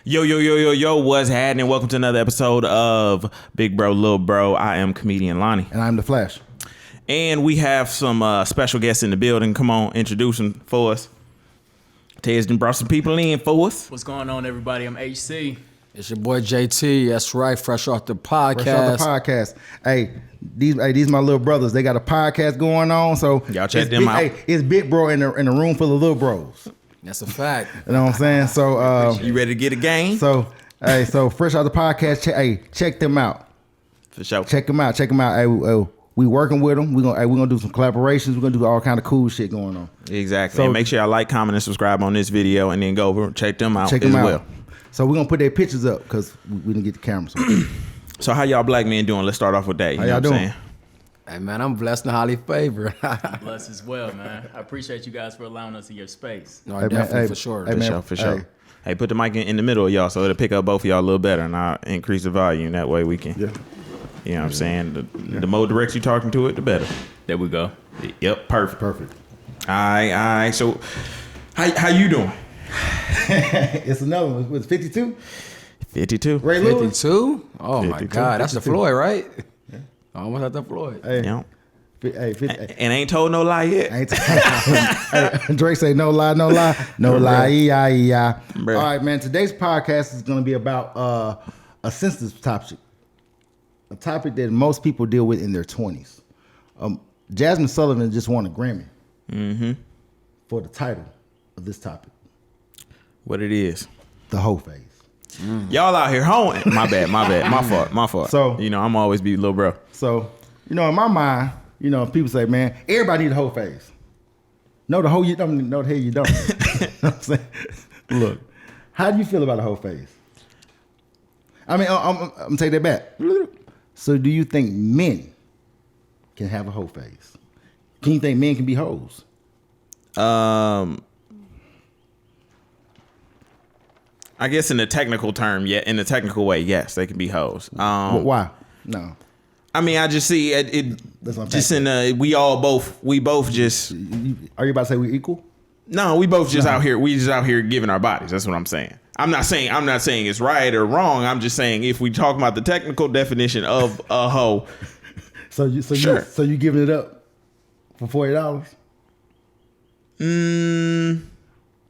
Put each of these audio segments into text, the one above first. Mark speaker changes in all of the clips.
Speaker 1: Yo, what's happening? Welcome to another episode of Big Bro, Little Bro. I am comedian Lonnie.
Speaker 2: And I'm the Flash.
Speaker 1: And we have some special guests in the building. Come on, introduce them for us. Tez done brought some people in for us.
Speaker 3: What's going on, everybody? I'm HC.
Speaker 4: It's your boy JT. That's right, fresh off the podcast.
Speaker 2: Hey, these my little brothers. They got a podcast going on. So
Speaker 1: y'all check them out.
Speaker 2: Hey, it's Big Bro in a room full of little bros.
Speaker 4: That's a fact.
Speaker 2: You know what I'm saying? So
Speaker 1: you ready to get a game?
Speaker 2: So fresh off the podcast. Check them out.
Speaker 1: For sure.
Speaker 2: Check them out. Hey, we working with them. We're gonna do some collaborations. We're gonna do all kind of cool shit going on.
Speaker 1: Exactly. So, and make sure y'all like, comment, and subscribe on this video, and then go over and check them out as well.
Speaker 2: So we're gonna put their pictures up because we didn't get the cameras.
Speaker 1: So how y'all black men doing? Let's start off with that. You
Speaker 2: how
Speaker 1: know
Speaker 2: y'all
Speaker 1: what
Speaker 2: doing?
Speaker 1: I'm saying?
Speaker 4: Hey man, I'm blessed and highly favored.
Speaker 3: Blessed as well, man. I appreciate you guys for allowing us in your space.
Speaker 4: No,
Speaker 2: hey,
Speaker 4: definitely
Speaker 2: man,
Speaker 4: for sure.
Speaker 1: For sure. Hey, put the mic in the middle of y'all so it'll pick up both of y'all a little better, and I'll increase the volume. That way we can. Yeah. You know what I'm saying? The more direct you talking to it, the better.
Speaker 3: There we go.
Speaker 1: Yep. Perfect.
Speaker 2: All
Speaker 1: right. So, how you doing?
Speaker 2: It's another one. Was 52?
Speaker 1: 52.
Speaker 2: Ray Lewis?
Speaker 4: 52? Oh
Speaker 1: 52.
Speaker 4: my God, that's the Floyd, right? Yeah. Almost at the Floyd.
Speaker 2: Hey,
Speaker 1: Yeah.
Speaker 2: Hey,
Speaker 1: and ain't told no lie yet.
Speaker 2: Hey, Drake say no lie. All right, man. Today's podcast is going to be about a sensitive topic, a topic that most people deal with in their 20s. Jasmine Sullivan just won a Grammy for the title of this topic.
Speaker 1: What it is?
Speaker 2: The hoe phase.
Speaker 1: Y'all out here hoeing. My bad. My fault.
Speaker 2: So
Speaker 1: I'm always be little bro.
Speaker 2: So in my mind. People say, man, everybody need a hoe phase. No, the hoe you don't. No, the hell you don't. You know what I'm saying? Look, how do you feel about a hoe phase? I mean, I'm take that back. So do you think men can have a hoe phase? Can you think men can be hoes?
Speaker 1: I guess in the technical term, yeah. In the technical way, yes, they can be hoes.
Speaker 2: Why? No.
Speaker 1: I mean, I just see it just in we both just.
Speaker 2: Are you about to say we're equal?
Speaker 1: No, we both just out here. We just out here giving our bodies. That's what I'm saying. I'm not saying it's right or wrong. I'm just saying if we talk about the technical definition of a hoe.
Speaker 2: Sure. You giving it up for $40?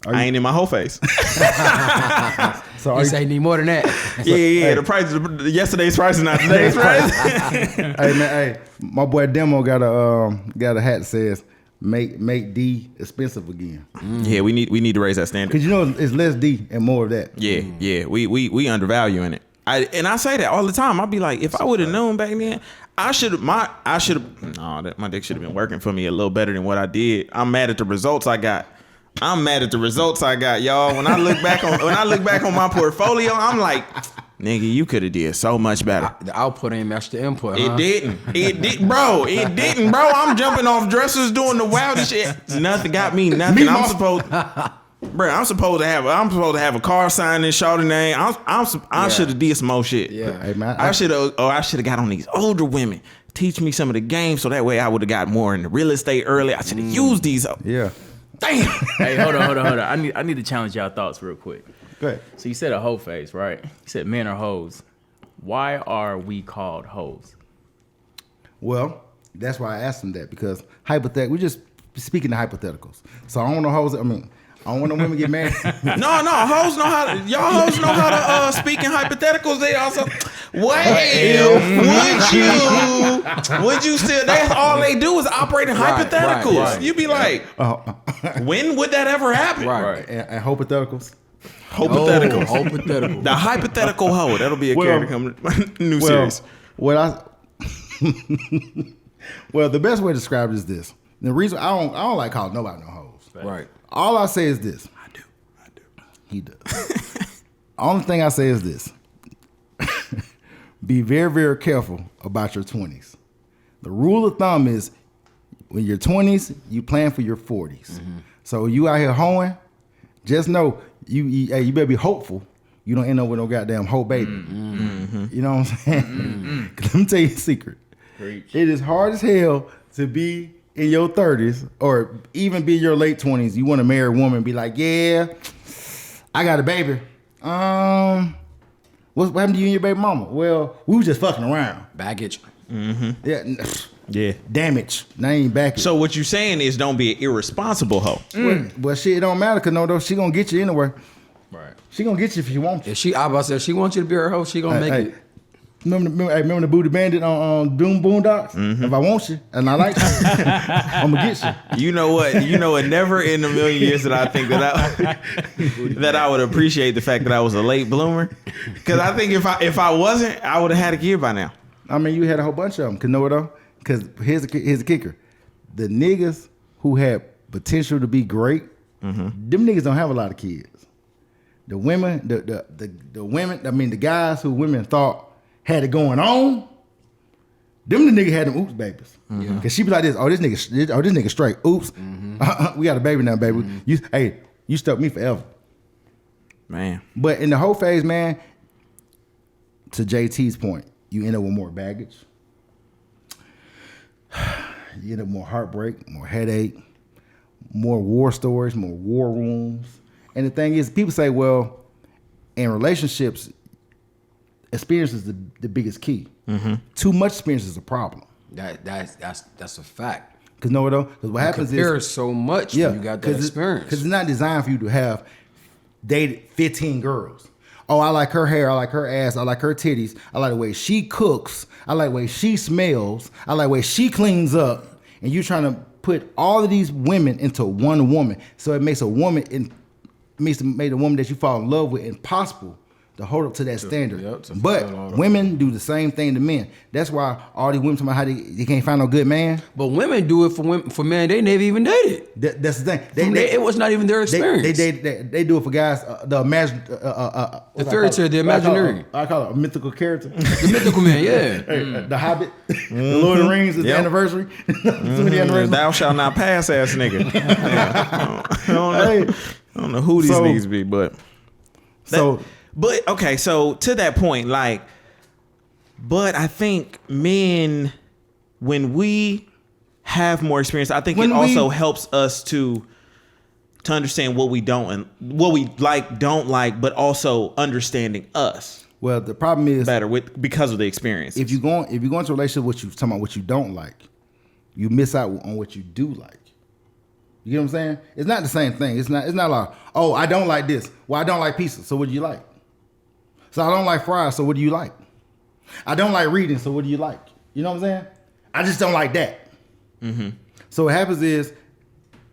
Speaker 1: I ain't in my whole face.
Speaker 4: So you say need more than that.
Speaker 1: Yeah. Hey. The price, yesterday's price is not today's price.
Speaker 2: Hey, my boy Demo got a hat that says make D expensive again.
Speaker 1: Yeah, we need to raise that standard
Speaker 2: because it's less D and more of that.
Speaker 1: Yeah. We undervaluing it. I say that all the time. I'll be like, if I would have known back then, my dick should have been working for me a little better than what I did. I'm mad at the results I got. Y'all. When I look back on my portfolio, I'm like, nigga, you could have did so much better.
Speaker 4: The output ain't matched the input.
Speaker 1: It didn't, bro. I'm jumping off dressers doing the wildest shit. Nothing got me. Nothing. I'm supposed to have a car sign and shout name. I should have did some more shit.
Speaker 4: Yeah.
Speaker 2: Hey, man,
Speaker 1: I should have got on these older women. Teach me some of the game so that way I would have got more into real estate early. I should have used these.
Speaker 2: Yeah.
Speaker 1: Damn.
Speaker 3: Hey, hold on. I need to challenge y'all thoughts real quick.
Speaker 2: Go ahead.
Speaker 3: So you said a hoe phase, right? You said men are hoes. Why are we called hoes?
Speaker 2: Well, that's why I asked him that because we're just speaking to hypotheticals. So I don't want no hoes. I don't want no women get married.
Speaker 1: No, hoes know how to speak in hypotheticals. They also would you still that's all they do is operate in hypotheticals.
Speaker 4: Right.
Speaker 1: You be like, when would that ever happen?
Speaker 4: Right.
Speaker 2: And hypotheticals.
Speaker 4: Hypothetical.
Speaker 1: The hypothetical hoe. That'll be a character coming new series.
Speaker 2: Well, the best way to describe it is this. The reason I don't like calling nobody no hoes.
Speaker 4: Right.
Speaker 2: All I say is this.
Speaker 1: I do.
Speaker 2: He does. Only thing I say is this. Be very, very careful about your 20s. The rule of thumb is when you're 20s, you plan for your 40s. Mm-hmm. So you out here hoeing, just know you better be hopeful you don't end up with no goddamn hoe baby. Mm-hmm. You know what I'm saying? Mm-hmm. Let me tell you a secret.
Speaker 3: Preach.
Speaker 2: It is hard as hell to be in your 30s or even be in your late 20s. You want to marry a woman and be like, yeah, I got a baby. What happened to you and your baby mama? Well, we was just fucking around.
Speaker 4: Baggage.
Speaker 2: Yeah,
Speaker 1: Yeah.
Speaker 2: damage. That ain't back.
Speaker 1: So what you saying is don't be an irresponsible hoe.
Speaker 2: Well, shit, it don't matter, cause no, though, she gonna get you anyway.
Speaker 3: Right.
Speaker 2: She gonna get you if she wants you.
Speaker 4: If she, I about to say, if she wants you to be her host, she gonna make it.
Speaker 2: Remember the Booty Bandit on Doom Boondocks? If I want you and I like you, I'm gonna get you.
Speaker 1: You know what? Never in a million years that I think that I would appreciate the fact that I was a late bloomer. Because I think if I wasn't, I would have had a kid by now.
Speaker 2: I mean, you had a whole bunch of them. Cause know what though? Cause here's the kicker: the niggas who had potential to be great, them niggas don't have a lot of kids. The women, the women, I mean, the guys who women thought had it going on, them the nigga had them oops babies. Cause she be like this, this nigga straight. Oops, we got a baby now, baby. You stuck me forever,
Speaker 1: Man.
Speaker 2: But in the whole phase, man, to JT's point, you end up with more baggage. You end up with more heartbreak, more headache, more war stories, more war wounds. And the thing is, people say, well, in relationships, experience is the biggest key. Too much experience is a problem.
Speaker 4: That's a fact.
Speaker 2: Because know what though? Because what happens
Speaker 4: Compare
Speaker 2: is
Speaker 4: so much when you got that experience.
Speaker 2: Because it's not designed for you to have dated 15 girls. Oh, I like her hair. I like her ass. I like her titties. I like the way she cooks. I like the way she smells. I like the way she cleans up. And you're trying to put all of these women into one woman. So it makes a woman, made a woman that you fall in love with impossible to hold up to that standard. But women do the same thing to men. That's why all these women talking about how they can't find no good man.
Speaker 4: But women do it for men they never even dated.
Speaker 2: That's the thing.
Speaker 4: It was not even their experience.
Speaker 2: They do it for guys. The
Speaker 4: fairy tale, the imaginary.
Speaker 2: I call it a mythical character.
Speaker 4: The mythical man, yeah.
Speaker 2: The Hobbit, the Lord of the Rings is the anniversry.
Speaker 1: Thou shalt not pass, ass nigga. I don't know who these niggas be, but But okay, so to that point, but I think men, when we have more experience, I think it also helps us to understand what we don't and what we don't like, but also understanding us.
Speaker 2: Well, the problem is
Speaker 1: better because of the experience. If
Speaker 2: you go into a relationship, talking about what you don't like, you miss out on what you do like. You get what I'm saying? It's not the same thing. It's not like, oh, I don't like this. Well, I don't like pizza. So what do you like? So I don't like fries, so what do you like? I don't like reading, so what do you like? You know what I'm saying? I just don't like that. So what happens is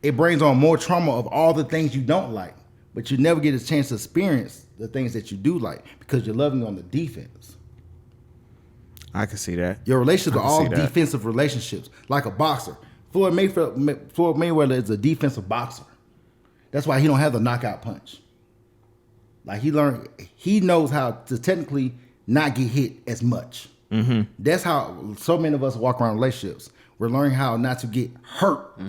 Speaker 2: it brings on more trauma of all the things you don't like, but you never get a chance to experience the things that you do like because you're loving on the defense.
Speaker 1: I can see that.
Speaker 2: Your relationships are all defensive relationships, like a boxer. Floyd Mayweather is a defensive boxer. That's why he don't have the knockout punch. Like he knows how to technically not get hit as much. That's how so many of us walk around relationships. We're learning how not to get hurt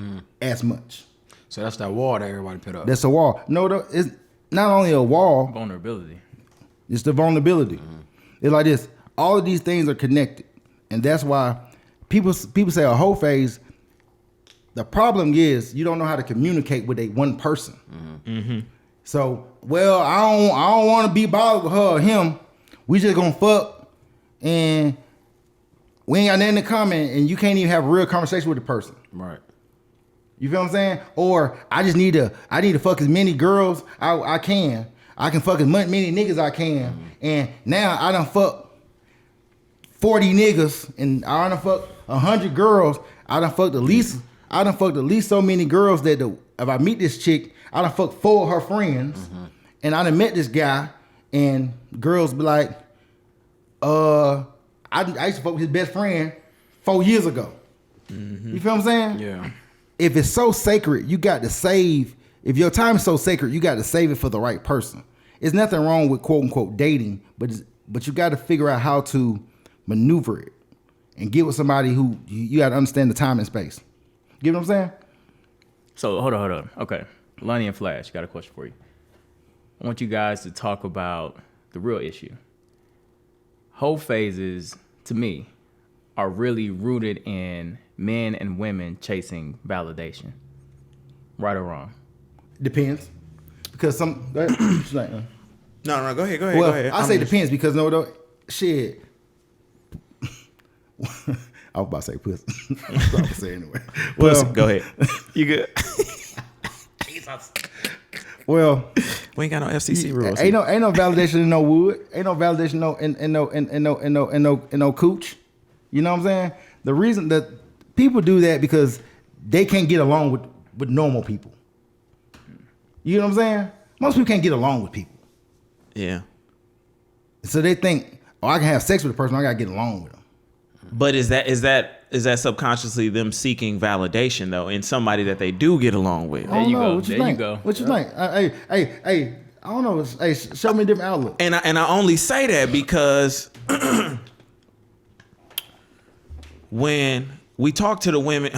Speaker 2: as much.
Speaker 4: So that's that wall that everybody put up.
Speaker 2: That's a wall. No, it's not only a wall.
Speaker 3: Vulnerability.
Speaker 2: It's the vulnerability. It's like this. All of these things are connected. And that's why people say a whole phase. The problem is you don't know how to communicate with one person. So, well, I don't want to be bothered with her or him. We just gonna fuck, and we ain't got nothing in common, and you can't even have a real conversation with the person.
Speaker 4: Right.
Speaker 2: You feel what I'm saying? Or I need to fuck as many girls I can. I can fuck as many niggas I can, and now I done fuck 40 niggas, and I done fuck 100 girls. I done fucked at least so many girls that if I meet this chick, I done fucked 4 of her friends, and I done met this guy, and girls be like, I used to fuck with his best friend 4 years ago. You feel what I'm saying?
Speaker 4: Yeah.
Speaker 2: If it's so sacred, you got to save. If your time is so sacred, you got to save it for the right person. There's nothing wrong with quote unquote dating, but you got to figure out how to maneuver it and get with somebody who you got to understand the time and space. Get what I'm saying?
Speaker 3: So hold on. Okay. Lonnie and Flash, got a question for you. I want you guys to talk about the real issue. Whole phases, to me, are really rooted in men and women chasing validation. Right or wrong?
Speaker 2: Depends. Because some...
Speaker 1: No, go ahead.
Speaker 2: Well,
Speaker 1: go ahead.
Speaker 2: I say depends because shit. I was about to say pussy. I was about to say anyway.
Speaker 1: Pussy, go ahead. You good?
Speaker 2: Well,
Speaker 1: We ain't got no FCC rules.
Speaker 2: ain't no validation in no wood. Ain't no validation in no cooch. You know what I'm saying? The reason that people do that because they can't get along with normal people. You know what I'm saying? Most people can't get along with people.
Speaker 1: Yeah.
Speaker 2: So they think, oh, I can have sex with a person, I gotta get along with them.
Speaker 1: But is that subconsciously them seeking validation though in somebody that they do get along with?
Speaker 2: I don't
Speaker 3: you
Speaker 2: know.
Speaker 3: go.
Speaker 2: What you
Speaker 3: There you
Speaker 2: think?
Speaker 3: go.
Speaker 2: What you think? Hey, I don't know. Hey, show me a different outlook.
Speaker 1: And I only say that because when we talk to the women,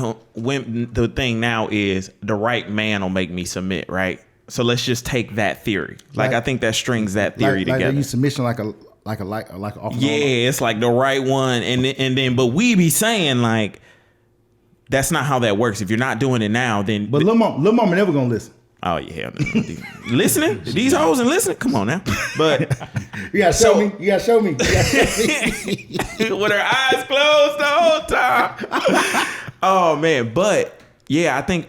Speaker 1: the thing now is the right man will make me submit, right? So let's just take that theory. Like I think that strings that theory
Speaker 2: Like
Speaker 1: together.
Speaker 2: they use submission like off and on.
Speaker 1: Yeah, it's like the right one, and then but we be saying like that's not how that works. If you're not doing it now, then
Speaker 2: But Lil Mama never gonna listen.
Speaker 1: oh yeah, listening these hoes and listening. Come on now, but
Speaker 2: You gotta show me. You gotta show me.
Speaker 1: with her eyes closed the whole time. Oh man, but yeah, I think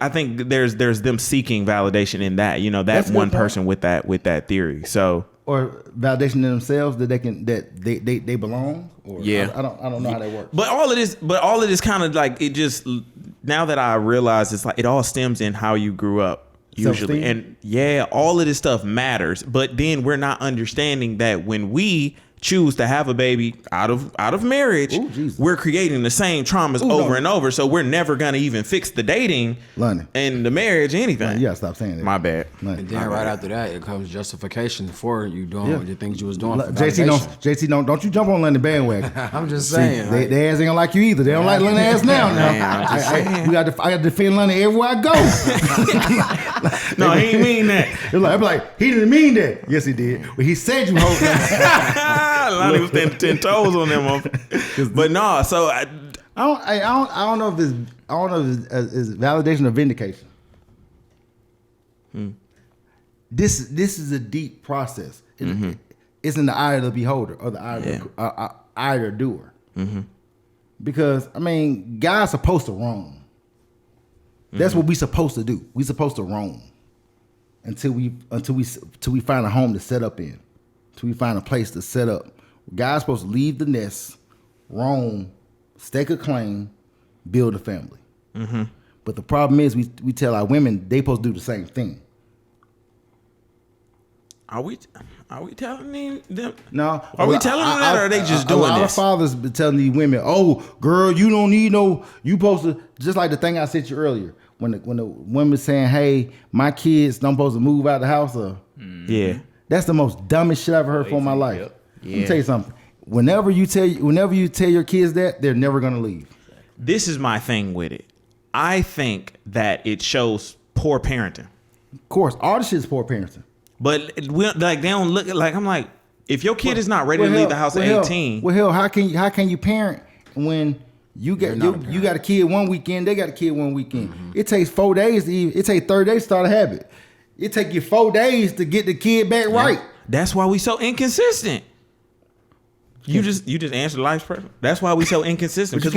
Speaker 1: there's them seeking validation in that. You know,
Speaker 2: That's
Speaker 1: that
Speaker 2: a good
Speaker 1: one
Speaker 2: point.
Speaker 1: person with that theory. So
Speaker 2: Or validation in themselves that they belong. Or
Speaker 1: Yeah.
Speaker 2: I don't know how that works.
Speaker 1: But all of this kind of like it just now that I realize it's like it all stems in how you grew up usually.
Speaker 2: Self-esteem?
Speaker 1: And yeah, all of this stuff matters. But then we're not understanding that when we choose to have a baby out of marriage,
Speaker 2: Ooh, Jesus.
Speaker 1: we're creating the same traumas over and over. So we're never gonna even fix the dating
Speaker 2: Lonnie.
Speaker 1: and the marriage, anything.
Speaker 2: You gotta stop saying that.
Speaker 1: My bad.
Speaker 2: Lonnie.
Speaker 4: And then right after that, it comes justification for you doing the things you was doing. For
Speaker 2: JT
Speaker 4: validation.
Speaker 2: don't you jump on Lonnie bandwagon.
Speaker 4: I'm just
Speaker 2: See,
Speaker 4: saying.
Speaker 2: they ass ain't gonna like you either. They don't like Lonnie ass now.
Speaker 1: Man, I'm just
Speaker 2: I got to defend Lonnie everywhere I go.
Speaker 1: No, he ain't mean that.
Speaker 2: I'm like, he didn't mean that. Yes, he did. But he said you hold.
Speaker 1: Lonnie was standing 10 toes on them. But no, so
Speaker 2: I don't know if it's validation or vindication. This is a deep process. It's in the eye of the beholder or the eye of the doer. Because I mean, guys supposed to roam. That's what we supposed to do. We supposed to roam until we find a home to set up in. Until we find a place to set up. Guys supposed to leave the nest, roam, stake a claim, build a family. But the problem is we tell our women they supposed to do the same thing.
Speaker 1: are we telling them?
Speaker 2: No,
Speaker 1: Are we telling them that, or are they just doing
Speaker 2: this? A lot of
Speaker 1: this?
Speaker 2: fathers be telling these women, "Oh, girl, you don't need no. You supposed to just like the thing I said to you earlier when the women saying, "Hey, my kids don't supposed to move out of the house." Or
Speaker 1: Yeah.
Speaker 2: that's the most dumbest shit I've ever heard for my life.
Speaker 3: Yep.
Speaker 2: Let me tell you something. Whenever you tell your kids that, they're never gonna leave.
Speaker 1: This is my thing with it. I think that it shows poor parenting.
Speaker 2: Of course, all this shit is poor parenting.
Speaker 1: But they don't look like I'm like if your kid is not ready to leave the house at 18.
Speaker 2: Well, hell, how can you parent when you got you got a kid one weekend, they got a kid one weekend. It takes 4 days to even. It takes 30 days to start a habit. It take you 4 days to get the kid back right.
Speaker 1: That's why we so inconsistent. You just answered life's person. That's why we so inconsistent because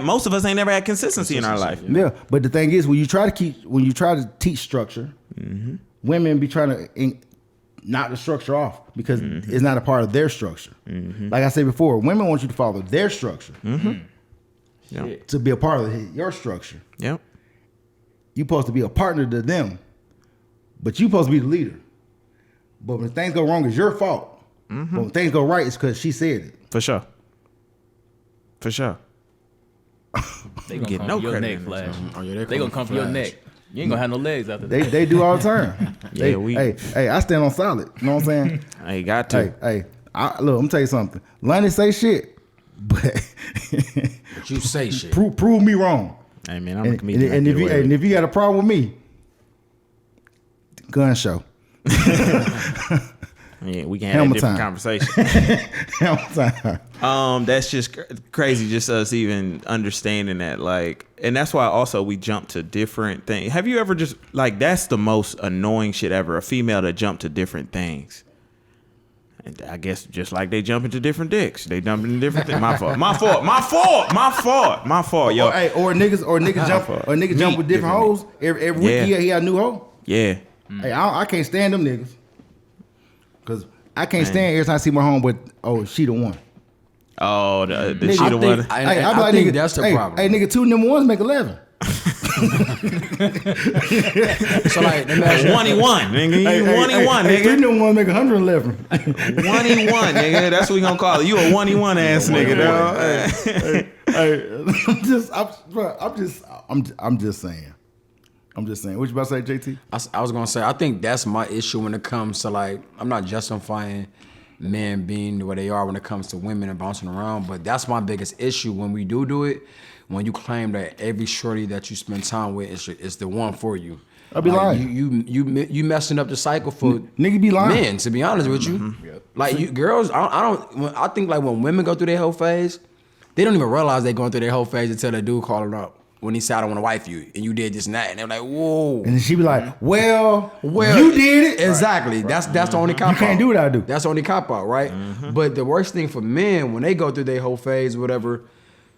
Speaker 1: most of us ain't never had consistency in our life.
Speaker 2: Yeah, but the thing is, when you try to teach structure, women be trying to knock the structure off because it's not a part of their structure. Like I said before, women want you to follow their structure to be a part of your structure.
Speaker 1: Yep.
Speaker 2: You're supposed to be a partner to them, but you're supposed to be the leader. But when things go wrong, it's your fault. But when things go right, it's because she said it.
Speaker 1: For sure. For sure.
Speaker 3: They gonna
Speaker 1: Get
Speaker 3: come
Speaker 1: no
Speaker 3: for your
Speaker 1: credit
Speaker 3: neck,
Speaker 1: in
Speaker 3: Flash.
Speaker 4: Oh, yeah,
Speaker 3: They gonna come for your neck. You ain't gonna have no legs after that.
Speaker 2: They do all the time.
Speaker 1: Yeah, we-
Speaker 2: Hey, I stand on solid. You know what I'm saying?
Speaker 1: I ain't got to.
Speaker 2: Look, I'm gonna tell you something. Lonnie say shit, but
Speaker 4: But you say shit.
Speaker 2: prove me wrong.
Speaker 1: Hey man, I'm a
Speaker 2: And
Speaker 1: comedian.
Speaker 2: if you got a problem with me, gun show.
Speaker 1: Yeah, we can have a
Speaker 2: Hammer
Speaker 1: different
Speaker 2: time.
Speaker 1: conversation. That's just crazy. Just us even understanding that, like, and that's why also we jump to different things. Have you ever just like that's the most annoying shit ever? A female that jump to different things. And I guess just like they jump into different dicks, they jump into different things. My fault, yo.
Speaker 2: Or niggas jump with different hoes. Every week he got a new hoe.
Speaker 1: Yeah.
Speaker 2: Hey, I can't stand them niggas. Cause I can't stand every time I see my home, but she the one.
Speaker 1: Oh, the
Speaker 2: Nigga,
Speaker 1: she the one.
Speaker 4: I think that's the problem.
Speaker 2: Hey, nigga, 2 number ones make 11.
Speaker 4: So like, let me ask you,
Speaker 1: 1-1, nigga. You 1-1,
Speaker 2: Hey, 3
Speaker 1: nigga.
Speaker 2: number ones make 111.
Speaker 1: 1-1, nigga. That's what we gonna call it. You a 1-1 ass nigga, dog.
Speaker 2: I'm just saying. What you about to say, JT?
Speaker 4: I was gonna say, I think that's my issue when it comes to like, I'm not justifying men being where they are when it comes to women and bouncing around, but that's my biggest issue when we do it. When you claim that every shorty that you spend time with is the one for you.
Speaker 2: I be lying.
Speaker 4: You messing up the cycle for
Speaker 2: nigga be lying.
Speaker 4: men. To be honest with you, like you girls, I think like when women go through their whole phase, they don't even realize they're going through their whole phase until the dude call her up when he said, "I don't want to wife you," and you did this and that, and they're like, "Whoa!"
Speaker 2: And then she be like, "Well, you did it."
Speaker 4: Exactly. That's the only cop out.
Speaker 2: You can't do what I do.
Speaker 4: That's the only cop out, right? But the worst thing for men when they go through their whole phase, whatever,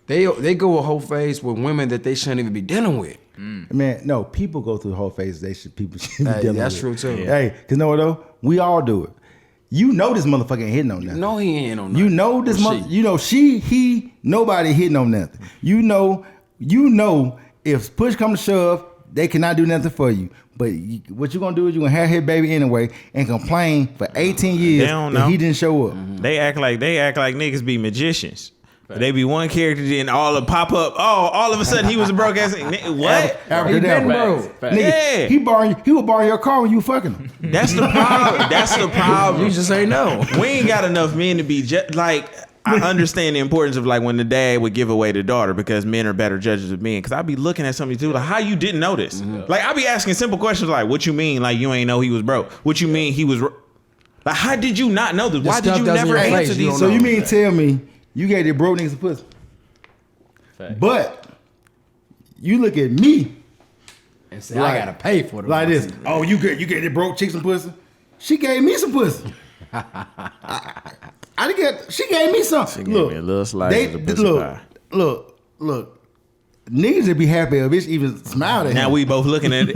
Speaker 4: they go a whole phase with women that they shouldn't even be dealing with.
Speaker 2: Man, no, people go through the whole phase. People should be dealing
Speaker 4: that's
Speaker 2: with.
Speaker 4: true too.
Speaker 2: Hey, cause you know what though? We all do it. You know this motherfucker ain't hitting on nothing.
Speaker 4: No, he ain't on nothing.
Speaker 2: You know this nobody hitting on nothing. You know, if push come to shove, they cannot do nothing for you. But what you gonna do is you gonna have his baby anyway and complain for 18 years that he didn't show up.
Speaker 1: They act like niggas be magicians. They be one character, then all the pop up. Oh, all of a sudden he was a broke ass. What?
Speaker 2: He been broke. Nigga,
Speaker 1: Yeah.
Speaker 2: he would borrow your car when you fucking him.
Speaker 1: That's the problem. That's the problem.
Speaker 4: You just say no.
Speaker 1: We ain't got enough men to be like. I understand the importance of like when the dad would give away the daughter because men are better judges of men. Because I be looking at somebody too like, how you didn't know this? Like I be asking simple questions like, what you mean? Like you ain't know he was broke? What you mean he was? Like how did you not know this? Why did you never answer these?
Speaker 2: So you mean tell me you gave the broke niggas a pussy?
Speaker 3: Fact.
Speaker 2: But you look at me
Speaker 4: And say, I gotta pay for them.
Speaker 2: like this. Oh, you get the broke chick some pussy? She gave me some pussy. I didn't get. She gave me some.
Speaker 1: She gave me a little slice of the pussy pie.
Speaker 2: Look. Niggas would be happy if bitch even smiled at
Speaker 1: Now
Speaker 2: him.
Speaker 1: we both looking at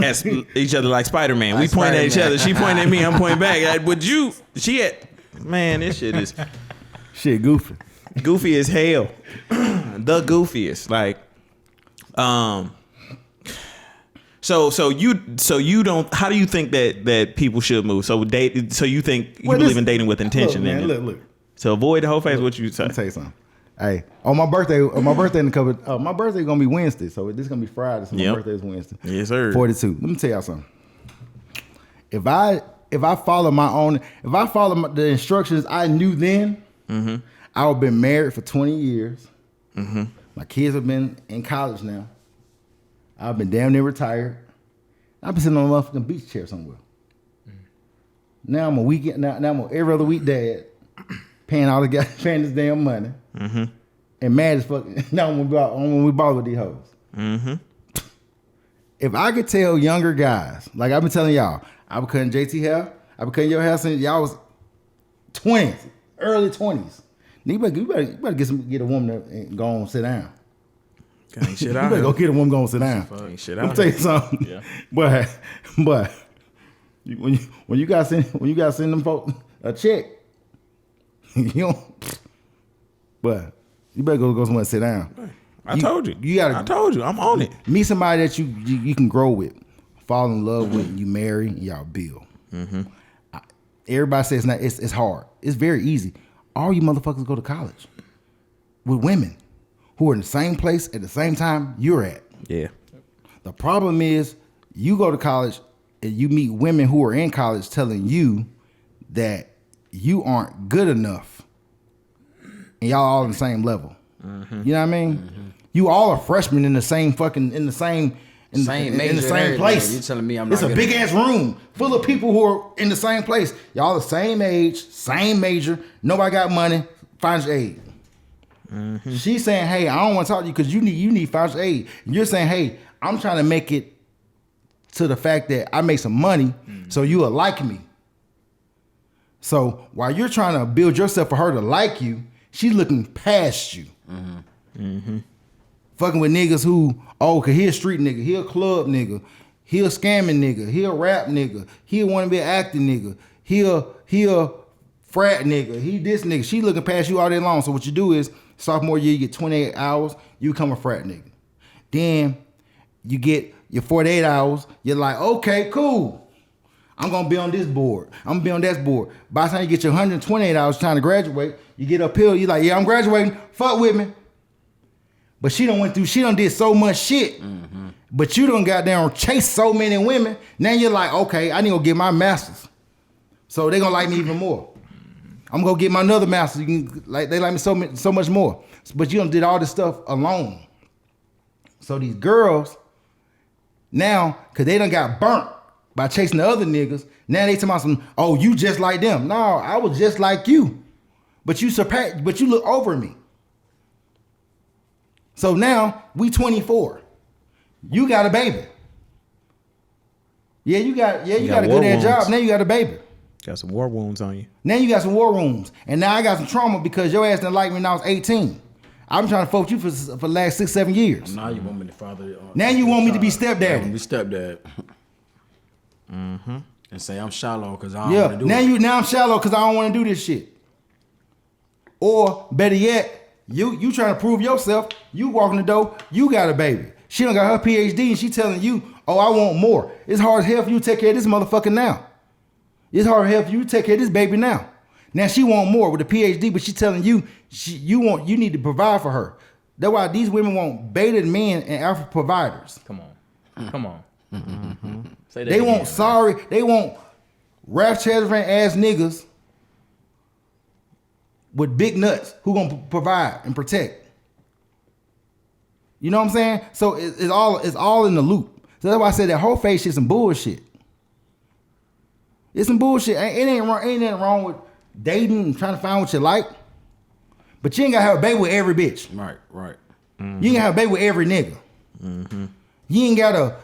Speaker 1: each other like Spider-Man. We point at each other. She pointing at me. I'm pointing back. Man, this shit is
Speaker 2: Shit goofy.
Speaker 1: goofy as hell. The goofiest. Like, So you don't. How do you think that people should move? So you think you believe in dating with intention?
Speaker 2: Look, man,
Speaker 1: then?
Speaker 2: look.
Speaker 1: So avoid the whole phase. What you say?
Speaker 2: Let me tell you something. Hey, on my birthday in a couple. My birthday gonna be Wednesday, so this gonna be Friday. So my birthday is Wednesday.
Speaker 1: Yes, sir.
Speaker 2: 42. Let me tell y'all something. If I follow the instructions I knew then, I would have been married for 20 years. My kids have been in college now. I've been damn near retired. I've been sitting on a motherfucking beach chair somewhere. Now I'm a weekend. Now I'm a every other week dad, paying all the guys, paying this damn money, and mad as fuck. Now when we bother with these hoes. If I could tell younger guys, like I've been telling y'all, I was cutting JT hair. I was cutting your hair since y'all was 20s, early 20s. You better get a woman and go on sit down.
Speaker 1: Ain't shit
Speaker 2: You
Speaker 1: out
Speaker 2: better
Speaker 1: here.
Speaker 2: go get a woman going sit down.
Speaker 1: Ain't shit
Speaker 2: Let me
Speaker 1: out
Speaker 2: tell you
Speaker 1: here.
Speaker 2: something.
Speaker 3: Yeah.
Speaker 2: But when you guys send them folks a check, you don't. But you better go somewhere and sit down.
Speaker 1: I told you.
Speaker 2: I
Speaker 1: told you. I'm on it.
Speaker 2: Meet somebody that you can grow with, fall in love with, you marry, and y'all build. Everybody says it's hard. It's very easy. All you motherfuckers go to college with women who are in the same place at the same time you're at.
Speaker 1: Yeah.
Speaker 2: The problem is you go to college and you meet women who are in college telling you that you aren't good enough and y'all all on the same level. You know what I mean? You all are freshmen in the same in the same place.
Speaker 4: You telling me I'm not
Speaker 2: It's a
Speaker 4: good
Speaker 2: big
Speaker 4: enough.
Speaker 2: ass room full of people who are in the same place. Y'all the same age, same major. Nobody got money. Financial aid. She's saying, "Hey, I don't want to talk to you because you need financial aid." And you're saying, "Hey, I'm trying to make it to the fact that I make some money, so you will like me." So while you're trying to build yourself for her to like you, she's looking past you. Fucking with niggas who, cause he a street nigga, he a club nigga, he a scamming nigga, he a rap nigga, he a wanna be an acting nigga, he a frat nigga, he this nigga. She looking past you all day long. So what you do is, sophomore year, you get 28 hours, you become a frat nigga. Then you get your 48 hours, you're like, okay, cool. I'm gonna be on this board. I'm gonna be on that board. By the time you get your 128 hours trying to graduate, you get uphill, you're like, yeah, I'm graduating, fuck with me. But she done did so much shit. But you done got down chased so many women. Now you're like, okay, I need to go get my master's. So they gonna like me even more. I'm gonna get my another master's. They like me so much more. But you done did all this stuff alone. So these girls, now, cause they done got burnt by chasing the other niggas, now they talking about some, oh, you just like them. No, I was just like you. But you look over me. So now we 24. You got a baby. Yeah, you got a good ass job. Now you got a baby.
Speaker 1: Got some war wounds on you.
Speaker 2: Now you got some war wounds. And now I got some trauma because your ass didn't like me when I was 18. I've been trying to fuck you for the last 6-7 years.
Speaker 4: Now you want me to father.
Speaker 2: Now you want me to be stepdaddy.
Speaker 4: I want to be stepdad. And say I'm shallow because I don't want to do it.
Speaker 2: Now I'm shallow because I don't want to do this shit. Or better yet, you trying to prove yourself. You walking the door. You got a baby. She done got her PhD and she telling you, oh, I want more. It's hard as hell for you to take care of this motherfucker now. It's hard as hell for you to take care of this baby now. Now she want more with a PhD, but she telling you you need to provide for her. That's why these women want beta men and alpha providers.
Speaker 3: Come on. Say that
Speaker 2: They
Speaker 3: again,
Speaker 2: want they want Ralph Tresvant ass niggas with big nuts who gonna provide and protect. You know what I'm saying? So it's all in the loop. So that's why I said that whole face shit some bullshit. It's some bullshit. It ain't nothing wrong with dating and trying to find what you like. But you ain't gotta have a baby with every bitch.
Speaker 4: Right.
Speaker 2: You ain't gotta have a baby with every nigga. You ain't gotta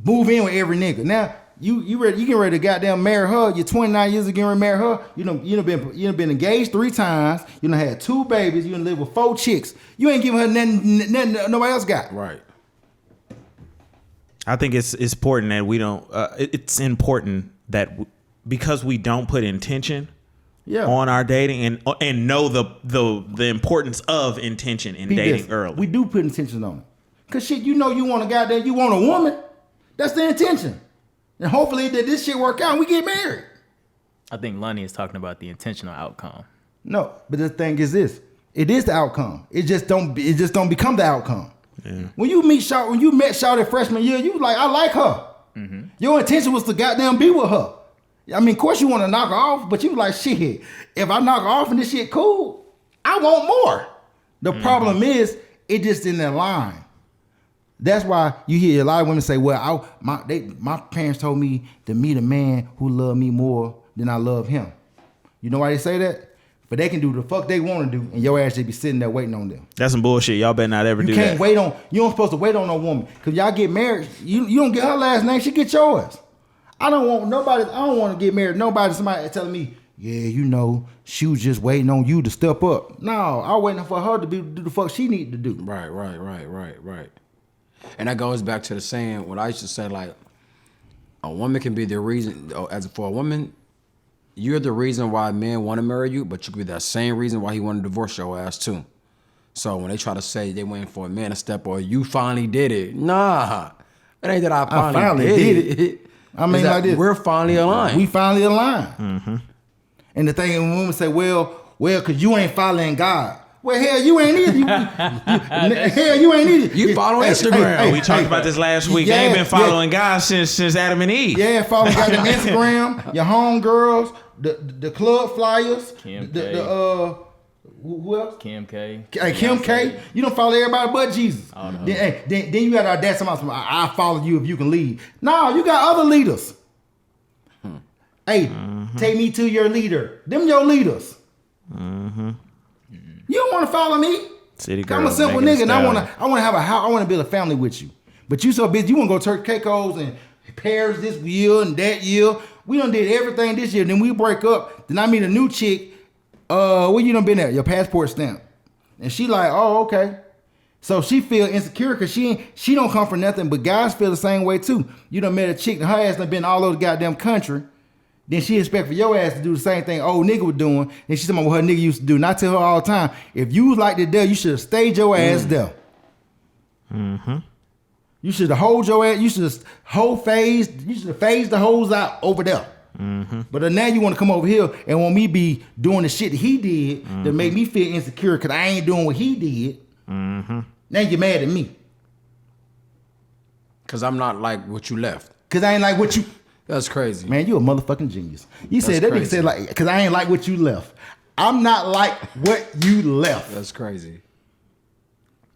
Speaker 2: move in with every nigga. Now you getting ready to goddamn marry her. You're 29 years of getting ready to marry her. You done been engaged 3 times. You done had 2 babies. You done lived with 4 chicks. You ain't giving her nothing nobody else got.
Speaker 4: Right.
Speaker 1: I think it's important that we don't. It's important that because we don't put intention on our dating and know the importance of intention in dating early.
Speaker 2: We do put intention on it. Cause shit, you want you want a woman. That's the intention. And hopefully that this shit work out and we get married.
Speaker 3: I think Lonnie is talking about the intentional outcome.
Speaker 2: No, but the thing is this. It is the outcome. It just don't become the outcome. Yeah. When you met Shawty freshman year, you was like, I like her. Your intention was to goddamn be with her. I mean, of course you want to knock her off, but you was like, shit, if I knock her off and this shit cool, I want more. The problem is, it just didn't align. That's why you hear a lot of women say, well, my parents told me to meet a man who loved me more than I love him. You know why they say that? But they can do the fuck they want to do, and your ass just be sitting there waiting on them.
Speaker 1: That's some bullshit. Y'all better not ever do that.
Speaker 2: You don't supposed to wait on no woman. Cause y'all get married, you don't get her last name, she get yours. I don't want to get married. Somebody telling me, yeah, she was just waiting on you to step up. No, I'm waiting for her to do the fuck she need to do.
Speaker 4: Right. And that goes back to the saying, what I used to say, like, a woman can be the reason, for a woman, you're the reason why men want to marry you, but you could be that same reason why he want to divorce your ass too. So when they try to say they waiting for a man to step or you finally did it, nah. It ain't that I finally did it.
Speaker 2: I mean, like this.
Speaker 4: We're finally aligned.
Speaker 2: We finally aligned. And the thing, when women say, well, because you ain't following God. Well, hell, you ain't either. Hell, you ain't either.
Speaker 4: You follow Instagram.
Speaker 1: We talked about this last week. They ain't been following God since Adam and Eve.
Speaker 2: Yeah, following God on Instagram, your homegirls, the club flyers,
Speaker 3: Kim K.
Speaker 2: Who else?
Speaker 3: Kim K.
Speaker 2: Kim K. You don't follow everybody but Jesus. Oh, no. Then you got our dad somebody. I follow you if you can lead. No, you got other leaders. Hey, take me to your leader. Them your leaders. You don't want to follow me.
Speaker 1: City girl,
Speaker 2: I'm a simple nigga, and I want to have a house. I want to build a family with you. But you so busy, you want to go Turkey Caicos and Paris this year and that year. We done did everything this year. Then we break up. Then I meet a new chick. Where you done been at? Your passport stamp. And she like, oh, okay. So she feel insecure because she don't come from nothing, but guys feel the same way too. You done met a chick and her ass done been all over the goddamn country. Then she expect for your ass to do the same thing old nigga was doing. And she's talking about what her nigga used to do. And I tell her all the time, if you was like that there, you should have stayed your ass there. Mm-hmm. You should have hold your ass, you should have phased the hoes out over there. Mm-hmm. But now you want to come over here and want me be doing the shit that he did that make me feel insecure because I ain't doing what he did. Mm-hmm. Now you mad at me.
Speaker 4: Cause I'm not like what you left.
Speaker 2: Cause I ain't like what you.
Speaker 4: That's crazy.
Speaker 2: Man, you a motherfucking genius. You said that nigga said like, cause I ain't like what you left. I'm not like what you left.
Speaker 4: That's crazy.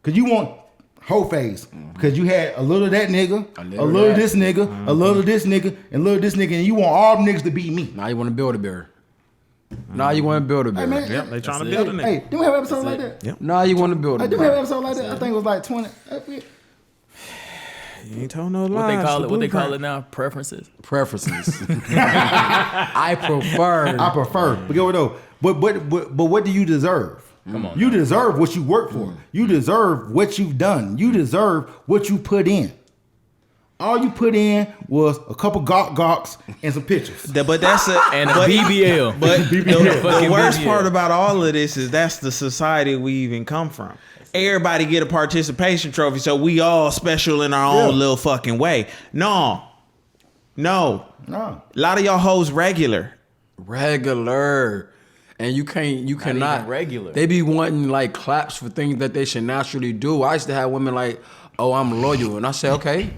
Speaker 2: Cause you want whole phase. Because you had a little of that nigga, a little of this nigga, a little of this nigga, and a little of this nigga, and you want all them niggas to beat me.
Speaker 4: Now you want to build a bear. Now you want to build a bear.
Speaker 2: Hey, man,
Speaker 1: Yep, they trying to build a nigga.
Speaker 2: Hey, didn't we have an episode like that?
Speaker 1: Yep.
Speaker 4: Now you want to build a
Speaker 2: Didn't we have an
Speaker 4: bear.
Speaker 2: episode like that? I think it was like 20.
Speaker 1: You ain't told no lies.
Speaker 3: What they call it? What they call
Speaker 1: Blueprint.
Speaker 3: it now? Preferences.
Speaker 4: Preferences. I prefer.
Speaker 2: But go though. But what do you deserve?
Speaker 3: Come on.
Speaker 2: You deserve what you work for. You deserve what you've done. You deserve what you put in. All you put in was a couple gawks and some pictures.
Speaker 1: But that's a
Speaker 3: And a BBL.
Speaker 1: But the
Speaker 3: Fucking
Speaker 1: worst
Speaker 3: BBL.
Speaker 1: part about all of this is that's the society we even come from. Everybody get a participation trophy, so we all special in our own little fucking way. No. A lot of y'all hoes regular.
Speaker 4: Regular. And you cannot.
Speaker 3: even regular.
Speaker 4: They be wanting like claps for things that they should naturally do. I used to have women like, oh, I'm loyal. And I say, okay.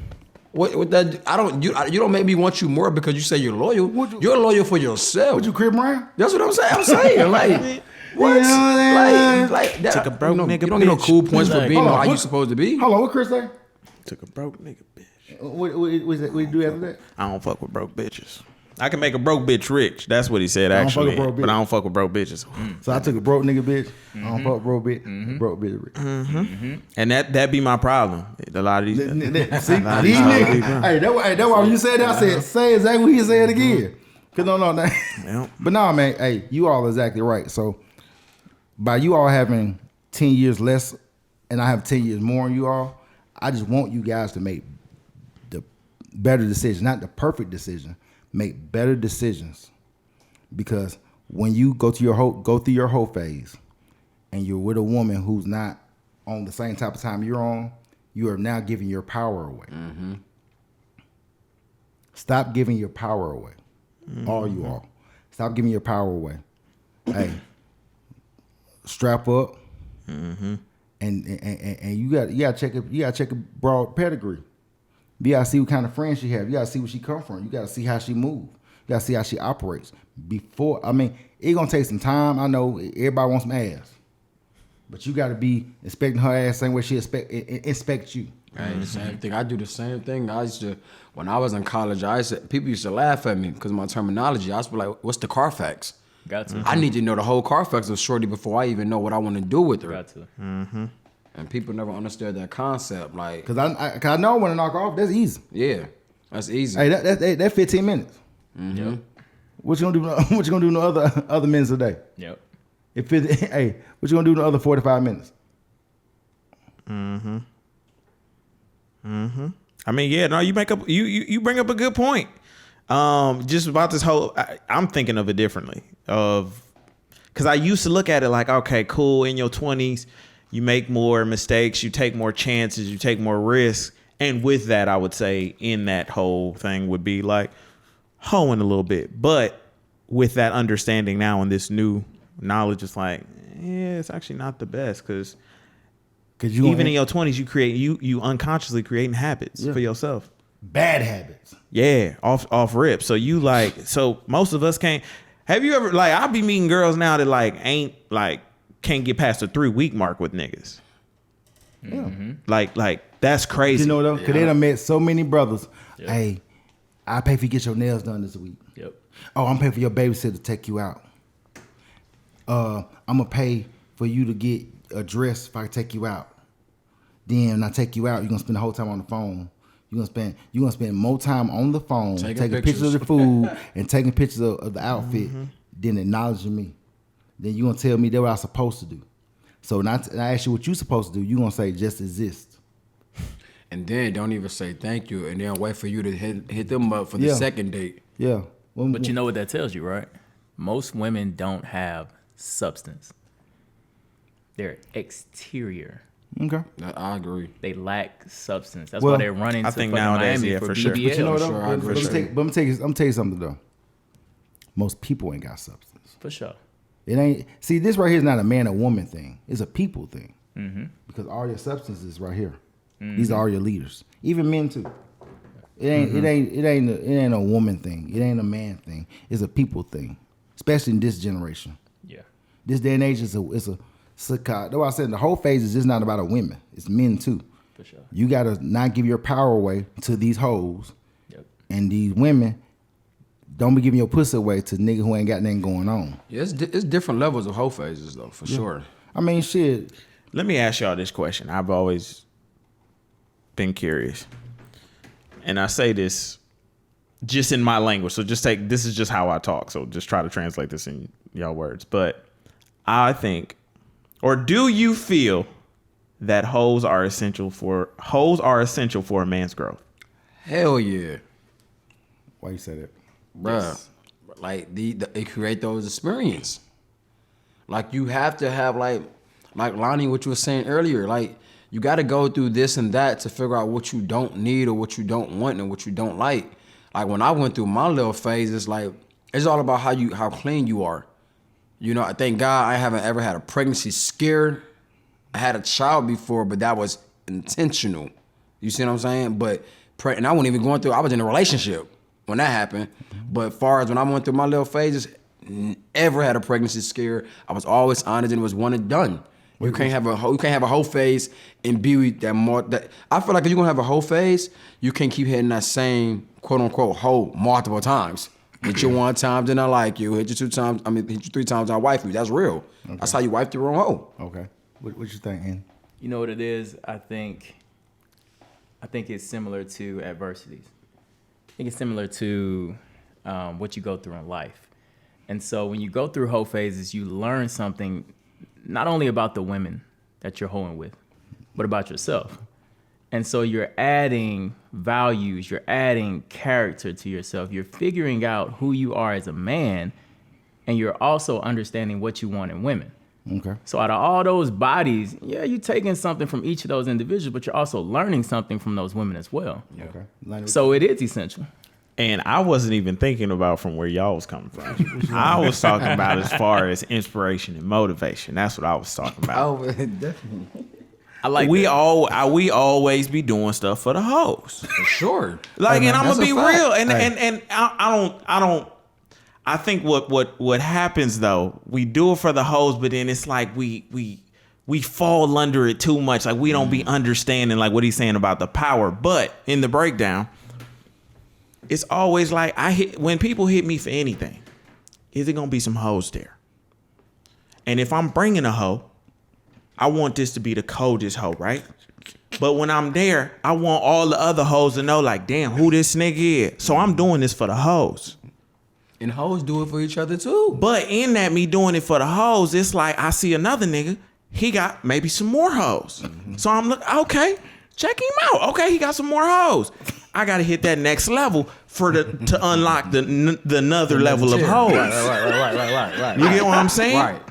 Speaker 4: What that you don't make me want you more because you say you're loyal. You're loyal for yourself.
Speaker 2: Would you crib around?
Speaker 4: That's what I'm saying. Like what? Like that.
Speaker 1: Took a broke nigga
Speaker 4: You don't get no
Speaker 1: bitch.
Speaker 4: cool points for
Speaker 3: Like,
Speaker 4: being
Speaker 2: hold on,
Speaker 4: how you
Speaker 2: what-
Speaker 4: supposed to be.
Speaker 2: Hold on, what Chris say?
Speaker 1: Took a broke nigga bitch.
Speaker 2: What you do after that?
Speaker 1: I don't fuck with broke bitches. I can make a broke bitch rich. That's what he said
Speaker 2: don't fuck
Speaker 1: actually.
Speaker 2: with broke
Speaker 1: But
Speaker 2: bitch.
Speaker 1: I don't fuck with broke bitches.
Speaker 2: So I took a broke nigga bitch. I don't fuck broke bitch. Broke bitch.
Speaker 1: And that be my problem. A lot of these
Speaker 2: See, these niggas. Hey, that's why when you said that, I said, say exactly what he said again. Cause no.
Speaker 1: Yep.
Speaker 2: But nah, man, hey, you all exactly right. So by you all having 10 years less and I have 10 years more than you all, I just want you guys to make the better decision, not the perfect decision. Make better decisions. Because when you go through your whole phase and you're with a woman who's not on the same type of time you're on, you are now giving your power away. Mm-hmm. Stop giving your power away. All you all. Stop giving your power away. Hey, strap up. Mm-hmm. And you gotta check a broad pedigree. You gotta see what kind of friends she have. You gotta see where she come from. You gotta see how she move. You gotta see how she operates. It's gonna take some time. I know everybody wants some ass. But you gotta be expecting her ass same way she expect you.
Speaker 4: Hey, the same thing. I do the same thing. When I was in college, people used to laugh at me because of my terminology. I was like, what's the Carfax?
Speaker 3: Got to.
Speaker 4: I need to know the whole Carfax of shorty before I even know what I want to do with her.
Speaker 3: Got to.
Speaker 4: And people never understood that concept. Like,
Speaker 2: Cause I know when to knock off, that's easy.
Speaker 4: yeah, that's easy.
Speaker 2: Hey, that 15 minutes.
Speaker 3: Yep.
Speaker 2: What you gonna do in the other minutes a day?
Speaker 3: Yep.
Speaker 2: Hey, what you gonna do in the other 45 minutes?
Speaker 1: I mean, yeah, no, you bring up a good point. Just about this whole, I'm thinking of it differently. Because I used to look at it like, okay, cool, in your 20s, you make more mistakes, you take more chances, you take more risks. And with that, I would say in that whole thing would be like hoeing a little bit. But with that understanding now and this new knowledge, it's like, yeah, it's actually not the best because even in your 20s, you unconsciously creating habits for yourself.
Speaker 2: Bad habits.
Speaker 1: Yeah, off rip. So so most of us can't. Have you ever I'll be meeting girls now that can't get past the 3-week mark with niggas.
Speaker 2: Yeah.
Speaker 1: Like that's crazy.
Speaker 2: You know though, because they done met so many brothers. Yep. Hey, I pay for you to get your nails done this week.
Speaker 3: Yep.
Speaker 2: Oh, I'm paying for your babysitter to take you out. I'm gonna pay for you to get a dress if I take you out. Then when I take you out, you're gonna spend the whole time on the phone. You're gonna spend more time on the phone taking pictures of the food and taking pictures of the outfit than acknowledging me. Then you're gonna tell me that's what I'm supposed to do. So when I ask you what you're supposed to do, you're gonna say just exist.
Speaker 4: And then don't even say thank you, and then wait for you to hit them up for the second date.
Speaker 2: Yeah.
Speaker 3: But you know what that tells you, right? Most women don't have substance. They're exterior.
Speaker 2: Okay.
Speaker 4: I agree.
Speaker 3: They lack substance. That's why they're running to fucking
Speaker 1: nowadays,
Speaker 3: Miami
Speaker 1: yeah,
Speaker 3: for
Speaker 1: for sure.
Speaker 3: BBL.
Speaker 2: But you know what?
Speaker 4: Sure, I agree.
Speaker 2: But I'm tell you something though. Most people ain't got substance.
Speaker 3: For sure.
Speaker 2: It ain't. See, this right here is not a man or woman thing. It's a people thing. Because all your substance is right here. These are all your leaders, even men too. It ain't a woman thing. It ain't a man thing. It's a people thing, especially in this generation.
Speaker 3: Yeah.
Speaker 2: This day and age is a that's why I said the whole phase is just not about a women. It's men too.
Speaker 3: For sure.
Speaker 2: You gotta not give your power away to these hoes,
Speaker 3: Yep.
Speaker 2: and these women. Don't be giving your pussy away to nigga who ain't got nothing going on.
Speaker 4: Yeah, it's different levels of whole phases though, for sure.
Speaker 2: I mean, shit.
Speaker 1: Let me ask y'all this question. I've always been curious. And I say this just in my language. So this is just how I talk. So just try to translate this in y'all words. But I think, or do you feel that hoes are essential for a man's growth?
Speaker 4: Hell yeah.
Speaker 2: Why you say that?
Speaker 4: Bruh, like they create those experience. Like you have to have like Lonnie, what you were saying earlier, like you got to go through this and that to figure out what you don't need or what you don't want and what you don't like. Like when I went through my little phase, it's like it's all about how clean you are. You know, I thank God I haven't ever had a pregnancy scare. I had a child before, but that was intentional. You see what I'm saying? But and I wasn't even going through. I was in a relationship when that happened. But far as when I went through my little phases, never had a pregnancy scare. I was always honest and it was one and done. You can't have a whole phase and be that more. That I feel like if you're gonna have a whole phase, you can't keep hitting that same quote unquote hoe multiple times. Hit you one time, then I like you. Hit you 2 times. Hit you 3 times, I wife you. That's real. Okay. That's how you wife the wrong hoe.
Speaker 2: Okay. What you think, Ian?
Speaker 3: You know what it is? I think it's similar to adversities. I think it's similar to what you go through in life. And so when you go through hoe phases, you learn something not only about the women that you're hoeing with, but about yourself. And so you're adding values, you're adding character to yourself. You're figuring out who you are as a man, and you're also understanding what you want in women.
Speaker 2: Okay.
Speaker 3: So out of all those bodies, yeah, you're taking something from each of those individuals, but you're also learning something from those women as well.
Speaker 2: Yeah. Okay.
Speaker 3: So it is essential.
Speaker 1: And I wasn't even thinking about from where y'all was coming from. I was talking about as far as inspiration and motivation. That's what I was talking about.
Speaker 4: Oh, definitely.
Speaker 3: I like
Speaker 1: we
Speaker 3: that.
Speaker 1: we always be doing stuff for the hoes.
Speaker 4: For sure.
Speaker 1: Like,
Speaker 2: Hey,
Speaker 1: and
Speaker 2: man,
Speaker 1: I'm gonna
Speaker 4: that's
Speaker 1: be
Speaker 4: a fact.
Speaker 1: real. And
Speaker 2: Hey.
Speaker 1: and I don't. I think what happens though, we do it for the hoes, but then it's like we fall under it too much. Like we don't be understanding like what he's saying about the power. But in the breakdown, it's always like when people hit me for anything, is it gonna be some hoes there? And if I'm bringing a hoe, I want this to be the coldest hoe, right? But when I'm there, I want all the other hoes to know, like, damn, who this nigga is. So I'm doing this for the hoes.
Speaker 4: And hoes do it for each other too.
Speaker 1: But in that me doing it for the hoes, it's like I see another nigga, he got maybe some more hoes. So I'm looking, okay, check him out. Okay, he got some more hoes. I gotta hit that next level to unlock the another level of hoes.
Speaker 4: Right.
Speaker 1: You get what I'm saying?
Speaker 4: Right.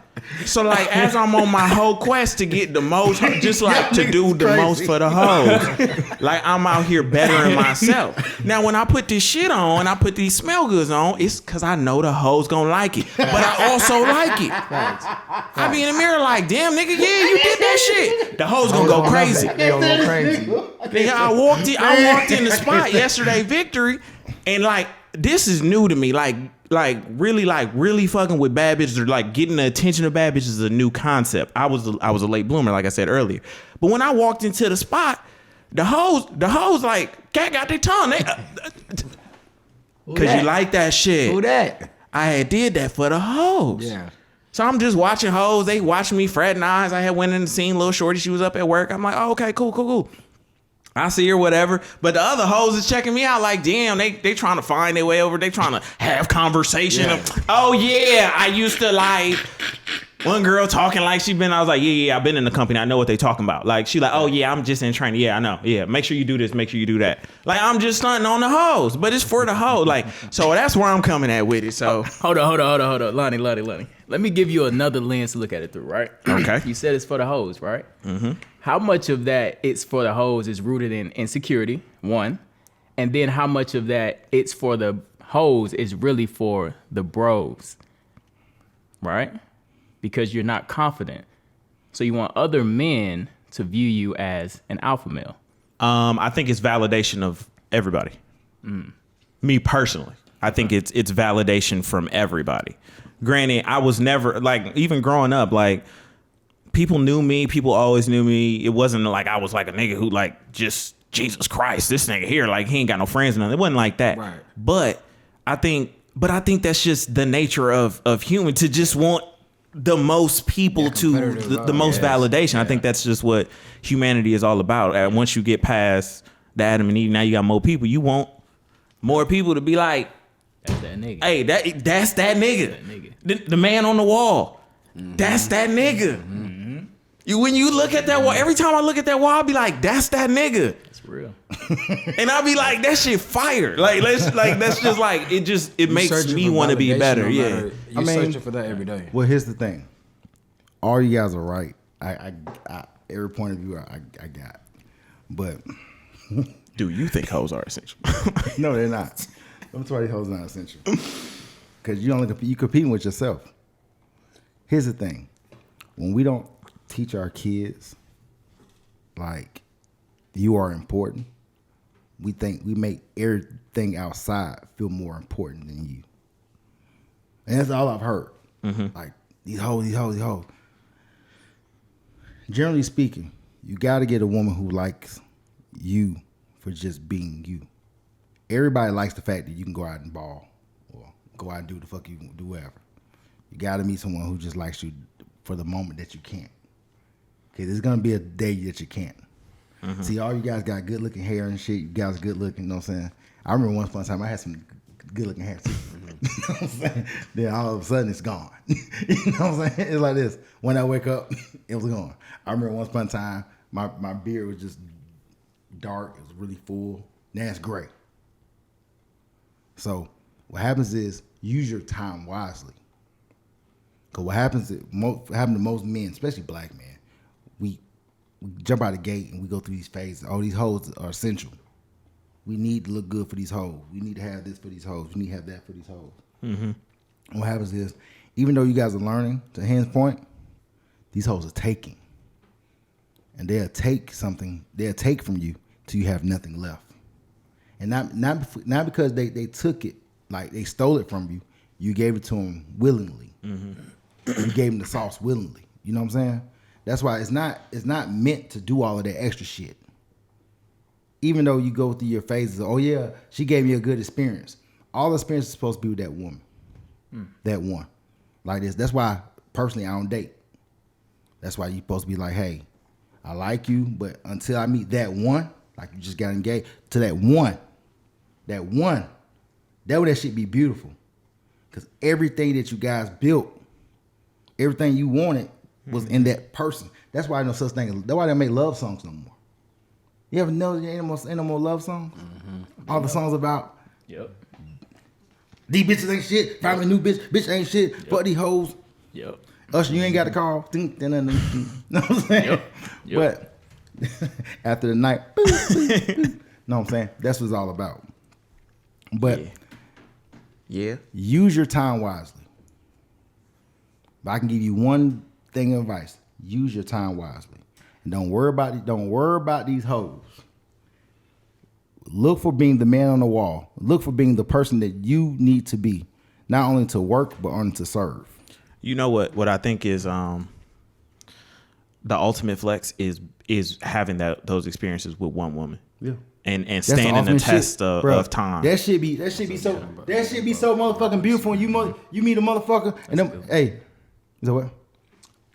Speaker 1: So like as I'm on my whole quest to get the most, just like to do the most for the hoes, like I'm out here bettering myself. Now when I put this shit on, I put these smell goods on, it's cause I know the hoes gonna like it, but I also like it. I be in the mirror like, damn nigga, yeah, you did that shit. The hoes gonna go crazy.
Speaker 4: They gonna go crazy.
Speaker 1: Nigga, I walked in the spot yesterday, Victory, and like this is new to me. Like really fucking with bad bitches or like getting the attention of bad bitches is a new concept. I was a late bloomer, like I said earlier. But when I walked into the spot, the hoes like cat got their tongue. Cause you like that shit.
Speaker 4: Who that?
Speaker 1: I had did that for the hoes.
Speaker 4: Yeah.
Speaker 1: So I'm just watching hoes. They watching me fraternize. I had went in and seen little shorty. She was up at work. I'm like, oh, okay, cool. I see her, whatever. But the other hoes is checking me out like, damn, they trying to find their way over. They trying to have conversation.
Speaker 4: Yeah.
Speaker 1: Oh, yeah, I used to like one girl talking like she been. I was like, yeah, I've been in the company. I know what they talking about. Like, she like, oh, yeah, I'm just in training. Yeah, I know. Yeah, make sure you do this. Make sure you do that. Like, I'm just stunting on the hoes. But it's for the hoe. Like, so that's where I'm coming at with it. So
Speaker 3: Hold on. Lonnie. Let me give you another lens to look at it through, right?
Speaker 1: Okay.
Speaker 3: You said it's for the hoes, right? Mm-hmm. How much of that it's for the hoes is rooted in insecurity, one. And then how much of that it's for the hoes is really for the bros, right? Because you're not confident. So you want other men to view you as an alpha male.
Speaker 1: I think it's validation of everybody. Me personally, I think it's validation from everybody. Granted, I was never like, even growing up, like people knew me. People always knew me. It wasn't like I was like a nigga who like just Jesus Christ, this nigga here, like he ain't got no friends or nothing. It wasn't like that.
Speaker 4: Right.
Speaker 1: But I think that's just the nature of human to just want the most people to the most validation. I think that's just what humanity is all about. And once you get past the Adam and Eve, now you got more people. You want more people to be like,
Speaker 3: That's that nigga.
Speaker 1: hey, that's that nigga. The man on the wall. That's that nigga. When you look at that wall, every time I look at that wall, I'll be like, that's that nigga.
Speaker 3: It's real.
Speaker 1: And I'll be like, that shit fire. That's just like it makes me want to be better. Yeah.
Speaker 4: You're searching for that every day.
Speaker 2: Well, here's the thing. All you guys are right. I every point of view I got. But
Speaker 1: Do you think hoes are essential?
Speaker 2: no, they're not. I'm sorry, hoes not essential. Because you competing with yourself. Here's the thing. When we don't teach our kids like you are important, we make everything outside feel more important than you. And that's all I've heard. Like these hoes. Generally speaking, you got to get a woman who likes you for just being you. Everybody likes the fact that you can go out and ball or go out and do the fuck you do, whatever. You got to meet someone who just likes you for the moment that you can't. Okay, there's gonna be a day that you can't. See, all you guys got good looking hair and shit. You guys are good looking, you know what I'm saying? I remember once upon a time I had some good looking hair too. You know what I'm saying? Then all of a sudden it's gone. You know what I'm saying? It's like this. When I wake up, it was gone. I remember once upon a time my beard was just dark. It was really full. Now it's gray. So what happens is use your time wisely. Because what happens to most men, especially black men, we jump out the gate and we go through these phases. Oh, these hoes are essential. We need to look good for these hoes. We need to have this for these hoes. We need to have that for these hoes. And what happens is, even though you guys are learning, to Han's point, these hoes are taking. And they'll take something, they'll take from you till you have nothing left. And not because they took it, like they stole it from you. You gave it to them willingly. You gave them the sauce willingly. You know what I'm saying? That's why it's not meant to do all of that extra shit. Even though you go through your phases, oh yeah, she gave me a good experience. All the experience is supposed to be with that woman. That one. Like this. That's why personally I don't date. That's why you're supposed to be like, hey, I like you, but until I meet that one, like you just got engaged to that one, that way that shit be beautiful. Because everything that you guys built, everything you wanted was in that person. That's why no such thing. That's why they make love songs no more. You ever know there ain't no more love songs? All the songs about
Speaker 3: Yep.
Speaker 2: these bitches ain't shit. Find me a new bitch ain't shit. Fuck these hoes.
Speaker 3: Yep.
Speaker 2: Usher, you ain't got to call. Know what I'm saying?
Speaker 3: Yep.
Speaker 2: But after the night, boop, boop, boop. Know what I'm saying? That's what it's all about. But
Speaker 1: Yeah.
Speaker 2: use your time wisely. But I can give you one thing of advice: use your time wisely, and don't worry about these hoes. Look for being the man on the wall. Look for being the person that you need to be, not only to work but only to serve.
Speaker 1: You know what I think is the ultimate flex is having those experiences with one woman.
Speaker 2: Yeah.
Speaker 1: And standing the test of time.
Speaker 2: That shit be so motherfucking beautiful when you meet a motherfucker and them, hey, is that what?